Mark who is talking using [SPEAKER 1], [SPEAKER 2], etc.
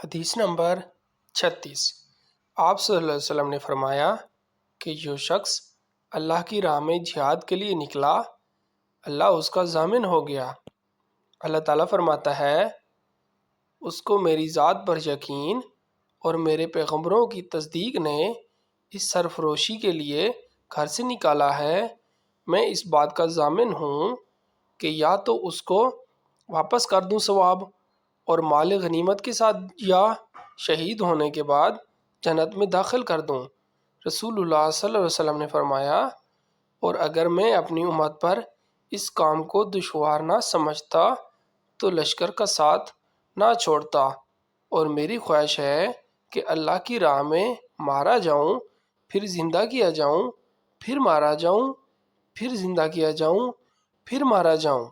[SPEAKER 1] حدیث نمبر 36۔ آپ صلی اللہ علیہ وسلم نے فرمایا کہ جو شخص اللہ کی راہ میں جہاد کے لیے نکلا، اللہ اس کا ضامن ہو گیا۔ اللہ تعالیٰ فرماتا ہے، اس کو میری ذات پر یقین اور میرے پیغمبروں کی تصدیق نے اس سرفروشی کے لیے گھر سے نکالا ہے۔ میں اس بات کا ضامن ہوں کہ یا تو اس کو واپس کر دوں ثواب اور مال غنیمت کے ساتھ، یا شہید ہونے کے بعد جنت میں داخل کر دوں۔ رسول اللہ صلی اللہ علیہ وسلم نے فرمایا، اور اگر میں اپنی امت پر اس کام کو دشوار نہ سمجھتا تو لشکر کا ساتھ نہ چھوڑتا، اور میری خواہش ہے کہ اللہ کی راہ میں مارا جاؤں، پھر زندہ کیا جاؤں، پھر مارا جاؤں، پھر زندہ کیا جاؤں، پھر مارا جاؤں۔